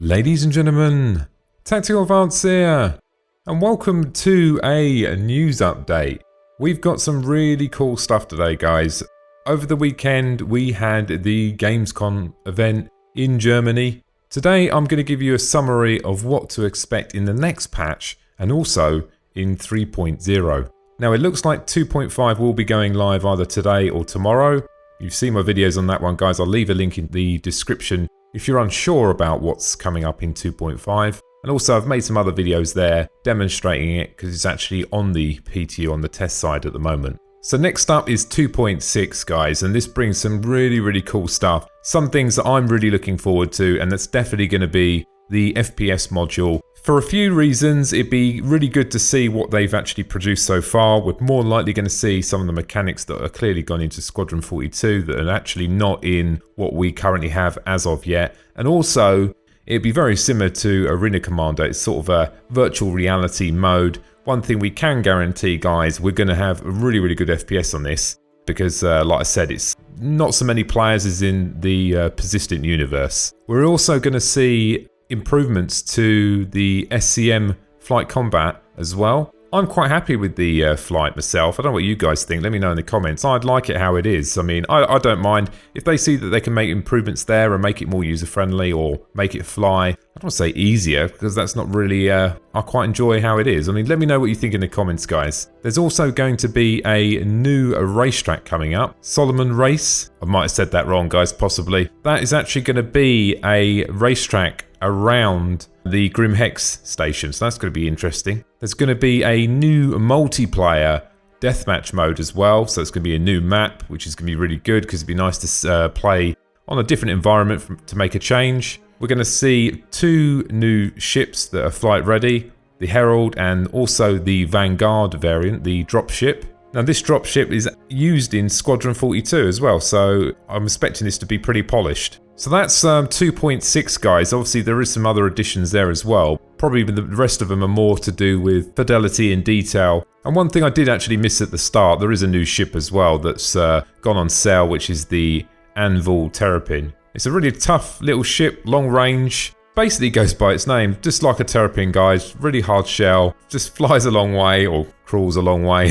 Ladies and gentlemen, Tactical Advance here, and welcome to a news update. We've got some really cool stuff today, guys. Over the weekend, we had the Gamescom event in Germany. Today, I'm going to give you a summary of what to expect in the next patch, and also in 3.0. Now, it looks like 2.5 will be going live either today or tomorrow. You've seen my videos on that one, guys. I'll leave a link in the description if you're unsure about what's coming up in 2.5. And also, I've made some other videos there demonstrating it because it's actually on the PTU on the test side at the moment. So next up is 2.6, guys, and this brings some really cool stuff. Some things that I'm really looking forward to, and that's definitely going to be the FPS module. For a few reasons, it'd be really good to see what they've actually produced so far. We're more than likely going to see some of the mechanics that are clearly gone into Squadron 42 that are actually not in what we currently have as of yet. And also, it'd be very similar to Arena Commander. It's sort of a virtual reality mode. One thing we can guarantee, guys, we're going to have a really good FPS on this because, like I said, it's not so many players as in the persistent universe. We're also going to see improvements to the SCM flight combat as well. I'm quite happy with the flight myself. I don't know what you guys think. Let me know in the comments. I'd like it how it is. I mean, I don't mind if they see that they can make improvements there and make it more user-friendly or make it fly. I don't want to say easier because that's not really... I quite enjoy how it is. I mean, let me know what you think in the comments, guys. There's also going to be a new racetrack coming up. Solomon Race. I might have said that wrong, guys, possibly. That is actually going to be a racetrack around the Grim Hex station, so that's going to be interesting. There's going to be a new multiplayer deathmatch mode as well, so it's going to be a new map, which is going to be really good because it'd be nice to play on a different environment to make a change. We're going to see two new ships that are flight ready, the Herald and also the Vanguard variant, the dropship. Now this dropship is used in Squadron 42 as well, so I'm expecting this to be pretty polished. So that's 2.6, guys. Obviously there is some other additions there as well. Probably the rest of them are more to do with fidelity and detail. And one thing I did actually miss at the start, there is a new ship as well that's gone on sale, which is the Anvil Terrapin. It's a really tough little ship, long range. Basically goes by its name, just like a Terrapin, guys. Really hard shell, just flies a long way or crawls a long way.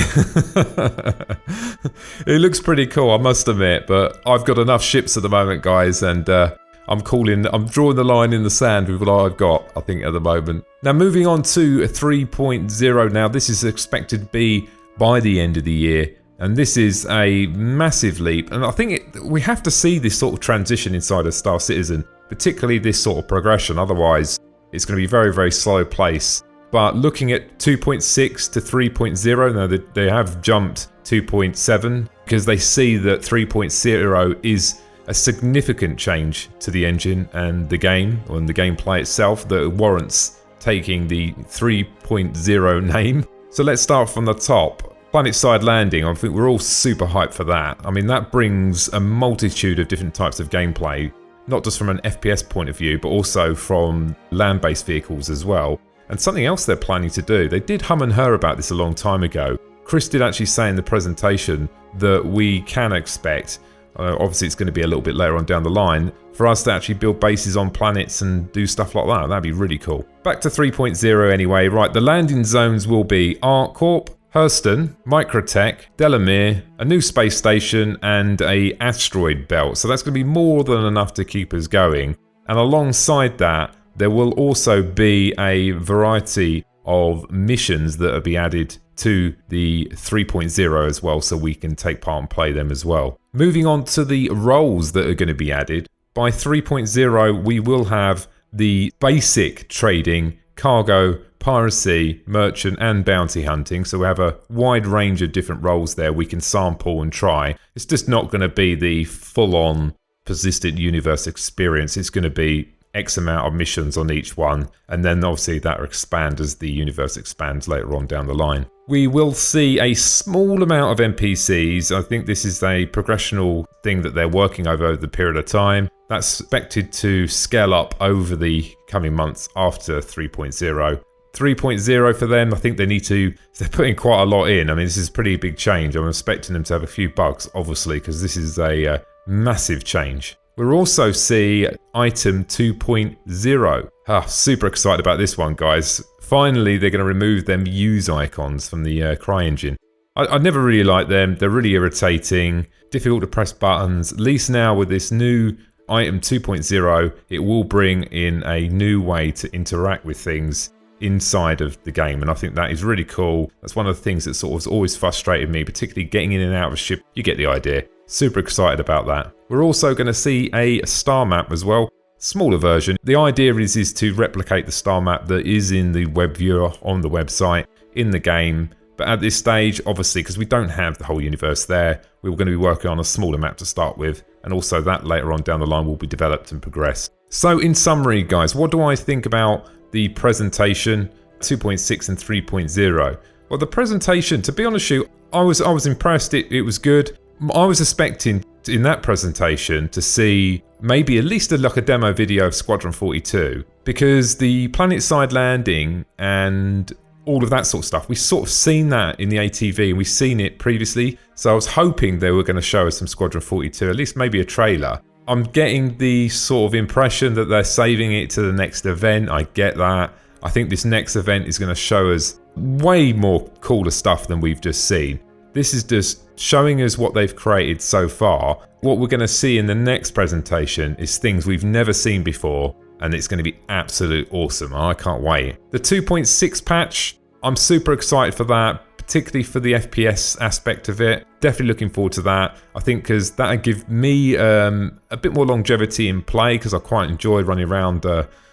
It looks pretty cool, I must admit, but I've got enough ships at the moment, guys, and I'm drawing the line in the sand with what I've got, I think, at the moment. Now, moving on to 3.0 now, this is expected to be by the end of the year, and this is a massive leap, and I think we have to see this sort of transition inside of Star Citizen, particularly this sort of progression, otherwise it's going to be very slow pace. But looking at 2.6 to 3.0, now they have jumped 2.7 because they see that 3.0 is a significant change to the engine and the game, and the gameplay itself, that warrants taking the 3.0 name. So let's start from the top. Planet-side landing, I think we're all super hyped for that. I mean, that brings a multitude of different types of gameplay, not just from an FPS point of view, but also from land-based vehicles as well. And something else they're planning to do, they did hum and her about this a long time ago. Chris did actually say in the presentation that we can expect, obviously it's going to be a little bit later on down the line, for us to actually build bases on planets and do stuff like that. That'd be really cool. Back to 3.0 anyway. Right, the landing zones will be ArcCorp, Hurston, Microtech, Delamere, a new space station, and a asteroid belt. So that's going to be more than enough to keep us going. And alongside that, there will also be a variety of missions that will be added to the 3.0 as well, so we can take part and play them as well. Moving on to the roles that are going to be added. By 3.0, we will have the basic trading, cargo, piracy, merchant and bounty hunting. So we have a wide range of different roles there we can sample and try. It's just not going to be the full-on persistent universe experience. It's going to be X amount of missions on each one, and then obviously that will expand as the universe expands later on down the line. We will see a small amount of NPCs. I think this is a progressional thing that they're working over the period of time. That's expected to scale up over the coming months after 3.0. 3.0 for them, I think they're putting quite a lot in. I mean, this is a pretty big change. I'm expecting them to have a few bugs, obviously, because this is a massive change. We'll also see item 2.0. Super excited about this one, guys. Finally, they're going to remove them use icons from the CryEngine. I never really liked them. They're really irritating, difficult to press buttons. At least now with this new item 2.0, it will bring in a new way to interact with things inside of the game, and I think that is really cool. That's one of the things that sort of has always frustrated me, particularly getting in and out of a ship. You get the idea. Super excited about that. We're also going to see a star map as well, smaller version. The idea is to replicate the star map that is in the web viewer on the website in the game, but at this stage, obviously, because we don't have the whole universe there, we're going to be working on a smaller map to start with, and also that later on down the line will be developed and progressed. So in summary, guys, what do I think about the presentation 2.6 and 3.0? Well, the presentation, to be honest with you, I was impressed. It was good. I was expecting in that presentation to see maybe at least like a demo video of Squadron 42, because the planetside landing and all of that sort of stuff, we've sort of seen that in the ATV and we've seen it previously. So I was hoping they were going to show us some Squadron 42, at least maybe a trailer. I'm getting the sort of impression that they're saving it to the next event. I get that. I think this next event is going to show us way more cooler stuff than we've just seen. This is just showing us what they've created so far. What we're going to see in the next presentation is things we've never seen before, and it's going to be absolute awesome. I can't wait. The 2.6 patch, I'm super excited for that, particularly for the FPS aspect of it. Definitely looking forward to that. I think because that'll give me a bit more longevity in play, because I quite enjoyed running around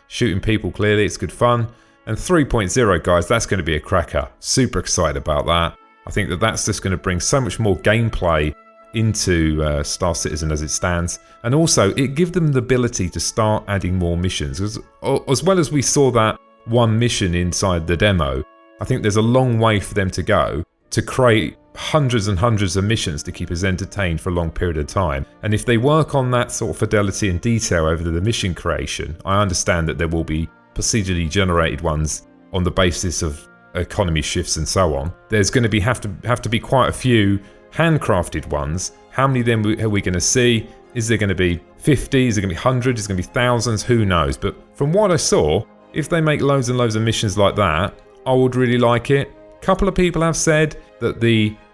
shooting people. Clearly, it's good fun. And 3.0, guys, that's going to be a cracker. Super excited about that. I think that that's just going to bring so much more gameplay into Star Citizen as it stands. And also, it gives them the ability to start adding more missions. As well as we saw that one mission inside the demo, I think there's a long way for them to go to create hundreds and hundreds of missions to keep us entertained for a long period of time. And if they work on that sort of fidelity and detail over the mission creation, I understand that there will be procedurally generated ones on the basis of economy shifts and so on. There's going to have to be quite a few handcrafted ones. How many of them are we going to see? Is there going to be 50? Is there going to be hundreds? Is there going to be thousands? Who knows? But from what I saw, if they make loads and loads of missions like that, I would really like it. A couple of people have said that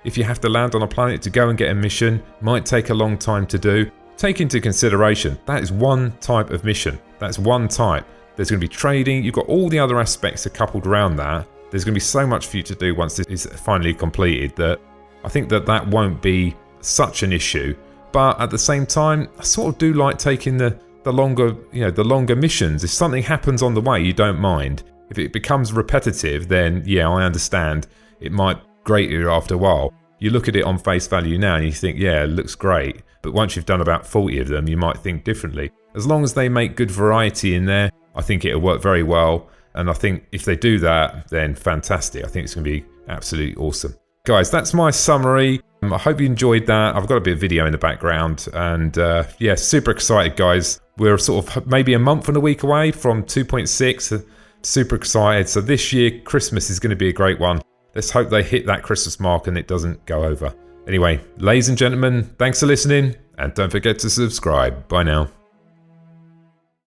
if you have to land on a planet to go and get a mission, might take a long time to do. Take into consideration, that is one type of mission. That's one type. There's going to be trading. You've got all the other aspects are coupled around that. There's going to be so much for you to do once this is finally completed that I think that won't be such an issue. But at the same time, I sort of do like taking the longer missions. If something happens on the way, you don't mind. If it becomes repetitive, then yeah, I understand. It might grate you after a while. You look at it on face value now and you think, yeah, it looks great. But once you've done about 40 of them, you might think differently. As long as they make good variety in there, I think it'll work very well. And I think if they do that, then fantastic. I think it's going to be absolutely awesome. Guys, that's my summary. I hope you enjoyed that. I've got a bit of video in the background. And yeah, super excited, guys. We're sort of maybe a month and a week away from 2.6. Super excited. So this year, Christmas is going to be a great one. Let's hope they hit that Christmas mark and it doesn't go over. Anyway, ladies and gentlemen, thanks for listening. And don't forget to subscribe. Bye now.